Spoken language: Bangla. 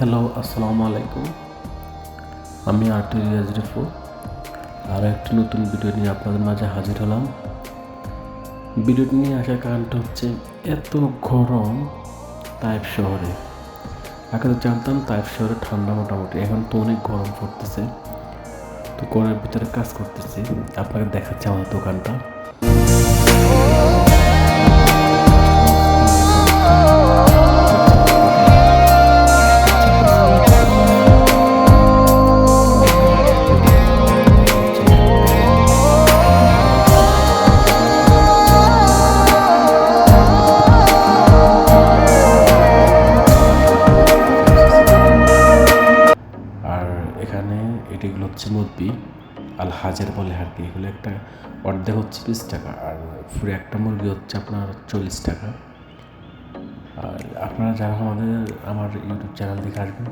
হ্যালো, আসসালামু আলাইকুম। আমি আরটি রিয়াজ রিফু। আরও একটি নতুন ভিডিও নিয়ে আপনাদের মাঝে হাজির হলাম। ভিডিওটি নিয়ে আসার কারণটা হচ্ছে এত গরম তাইফ শহরে। আগে তো জানতাম তাইফ শহরে ঠান্ডা মোটামুটি, এখন তো অনেক গরম পড়তেছে। তো ঘরের ভিতরে কাজ করতেছি, আপনাকে দেখাচ্ছি আমাদের দোকানটা। আর এখানে এটিগুলো হচ্ছে মুরগি, আল হাজার বলে আর কি। এগুলো একটা অর্ধেক হচ্ছে 20 টাকা, আর পুরো একটা মুরগি হচ্ছে আপনার 40 টাকা। আর আপনারা যারা আমার ইউটিউব চ্যানেল দেখে আসবেন,